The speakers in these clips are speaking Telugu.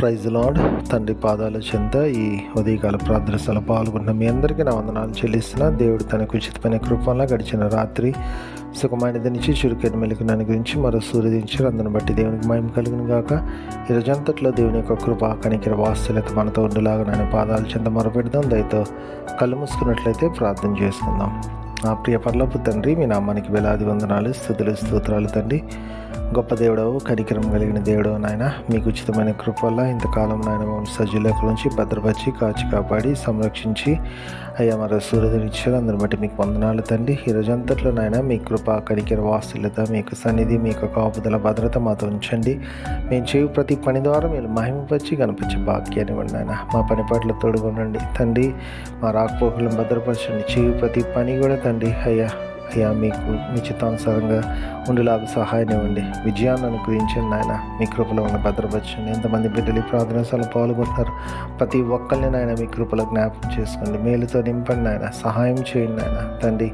Praise lord. తండ్రి పాదాల చెంత ఈ ఉదయకాల ప్రార్థనలో పాల్గొన్న మీ అందరికీ నా వందనాలు చెల్లిస్తున్నా. దేవుడు తనకు ఉచితమైన కృపంలో గడిచిన రాత్రి సుఖమైనది నుంచి చురుకైన మెలుగు నన్ను గురించి మరో సూర్యదించారు. అందుని బట్టి దేవునికి మహిమ కలిగిన గాక. ఈ రోజంతట్లో దేవుని యొక్క కృప కనికర వాత్సల్యత మనతో ఉండేలాగా నేను పాదాల చెంత మొరపెడదాం. దయతో కళ్ళు మూసుకున్నట్లయితే ప్రార్థన చేసుకుందాం. నా ప్రియ పరలోకపు తండ్రి, మీ నామానికి వేలాది వందనాలు, స్తుతులు, స్తోత్రాలు తండ్రి. గొప్ప దేవుడవు, కనికరం కలిగిన దేవుడవు నాయన, మీకు ఉచితమైన కృప వల్ల ఇంతకాలం నాయన మమ్మల్ని సజ్జులకు నుంచి భద్రపరిచి కాచి కాపాడి సంరక్షించి అయ్యా మరో సూర్యుడిచ్చారు. అందరిని బట్టి మీకు వందనాలు తండ్రి. ఈ రోజంతట్లో నాయన మీ కృప కనికర వాత్సల్యత, మీకు సన్నిధి, మీకు కాపుదల భద్రత మాతో ఉంచండి. మేము చేయు ప్రతి పని ద్వారా మీరు మహిమపరిచి కనిపించే భాగ్యాన్ని ఇవ్వండి నాయన. మా పని పట్ల తోడుగొనండి తండ్రి. మా రాకపోకలను భద్రపరచండి. చేయు ప్రతి పని కూడా తండ్రి అయ్యా మీకు మీ చిత్తానుసారంగా ఉండేలాగా సహాయం ఇవ్వండి. విజయాన్ని అనుగ్రహించండి నాయన. మీ కృపలో ఉన్న భద్రపరచండి. ఎంతమంది బిడ్డలు ఈ ప్రార్థనలో పాల్గొంటున్నారు, ప్రతి ఒక్కరిని నాయన మీ కృపలో జ్ఞాపకం చేసుకోండి. మేలుతో నింపండి నాయన. సహాయం చేయండి నాయన తండ్రి.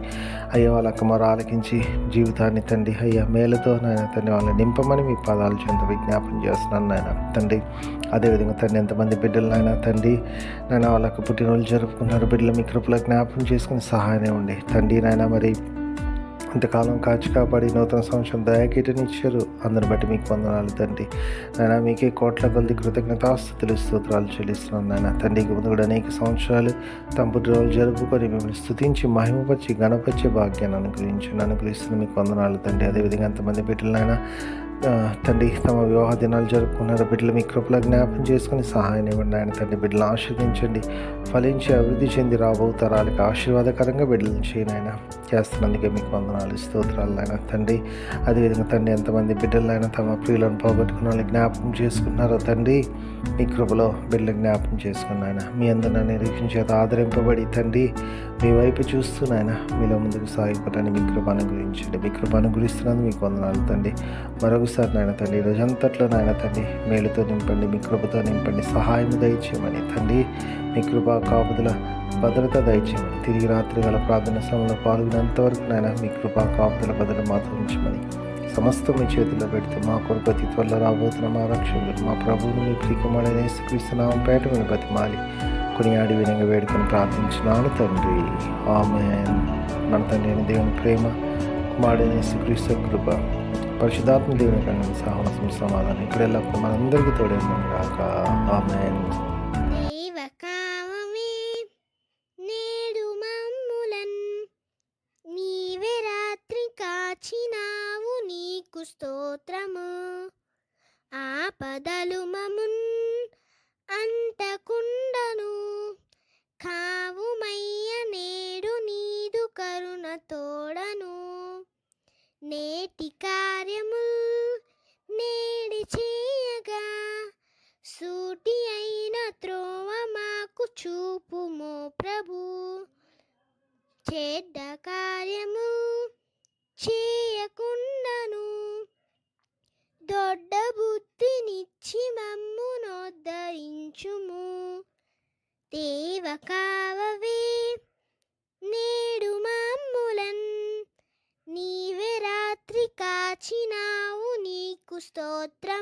అయ్యా వాళ్ళకి మరి ఆలకించి జీవితాన్ని తండ్రి అయ్యా మేలుతో నాయన తండ్రి వాళ్ళని నింపమని మీ పాదాలు చెంత విజ్ఞాపం చేస్తున్నాను నాయన తండ్రి. అదేవిధంగా తండ్రి ఎంతమంది బిడ్డలు నాయన తండ్రి నాయన వాళ్ళకు పుట్టినరోజు జరుపుకున్నారు, బిడ్డలు మీ కృపలో జ్ఞాపకం చేసుకుని సహాయం ఇవ్వండి తండ్రి నాయన. మరి ఇంతకాలం కాచి కాపాడి నూతన సంవత్సరం దయాకీటనిచ్చారు. అందరిని బట్టి మీకు వందనాలు తండ్రి నాయన. మీకే కోట్ల కొలది కృతజ్ఞతాస్తుతులు, స్తోత్రాలు చెల్లిస్తున్నాను నాయన తండ్రికి. ముందు కూడా అనేక సంవత్సరాలు తమ పుట్టినరోజు జరుపుకొని మిమ్మల్ని స్తుతించి మహిమపరిచి గణపరిచే భాగ్యాన్ని అనుగ్రహిస్తున్న మీకు వందనాలు తండ్రి. అదేవిధంగా ఎంతమంది బిడ్డలు నాయన తండ్రి తమ వివాహ దినాలు జరుపుకున్నారు, బిడ్డలు మీ కృపలో జ్ఞాపం చేసుకుని సహాయం ఇవ్వండి ఆయన తండ్రి. బిడ్డలు ఆశీర్వదించండి, ఫలించి అభివృద్ధి చెంది రాబో తరాలకు ఆశీర్వాదకరంగా బిడ్డలను చేయను ఆయన. చేస్తున్నందుకే మీకు వందనాలు, స్తోత్రాలు ఆయన తండ్రి. అదేవిధంగా తండ్రి ఎంతమంది బిడ్డలు ఆయన తమ ప్రియులను పోగొట్టుకున్న వాళ్ళు జ్ఞాపకం చేసుకున్నారో తండ్రి, మీ కృపలో బిడ్డలు జ్ఞాపకం చేసుకున్నాయన. మీ అందరిని నిరీక్షణ చేత ఆదరింపబడి తండ్రి మీ వైపు చూస్తున్నాయన మీలో ముందుకు సాగిపోవటాన్ని మీ కృప అనుగ్రహించండి. మీ కృప అనుగ్రహిస్తున్నందుకు మీకు వందనాలు తండ్రి. మరొకసారి నాయన తండ్రి రోజంతట్లో నాయన తండ్రి మేలుతో నింపండి, మీ కృపతో నింపండి, సహాయం దయచేయమని తండ్రి. మీ కృప కాపుదల భద్రత దయచేయమని. తిరిగి రాత్రి గల ప్రార్థన సమయంలో పాల్గొనేంతవరకు నాయన మీ కృప కాపుదల భద్రత మాతో ఉంచమని సమస్తం మీ చేతుల్లో పెడితే మా కొరకు అతి త్వరలో రాబోతున్న మా రక్షకుడు మా ప్రభువును మీ ప్రియకుమారుడైన యేసుక్రీస్తునామం పేట విని బతిమాలి కొనియాడి వినంగా వేడుకొని ప్రార్థించినాను తండ్రి. ఆమేన్. మన తండ్రి అయిన దేవుని ప్రేమ, కుమారుడైన యేసుక్రీస్తు కృప, పరిశుద్ధాత్మ దేవుని కన్నా సహవాసం సమాధానం ఇక్కడ ఎల్లప్పుడు మనందరికీ తోడేమో గాక. ఆమేన్. స్తోత్రము. ఆపదలు మమున్ అంటకుండను, కావుమయ్య నేడు నీదు కరుణ తోడను. నేటి కార్యము నేడి చేయగా, సూటి అయిన త్రోవ మాకు చూపుమో ప్రభు. చెడ్డ కార్యము చేయకుండాను, దొడ్డ బుద్ధినిచ్చి మమ్మునోద్ధరించుము. దేవ కావవే నేడు మమ్ములన్, నీవే రాత్రి కాచినావు నీకు స్తోత్రం.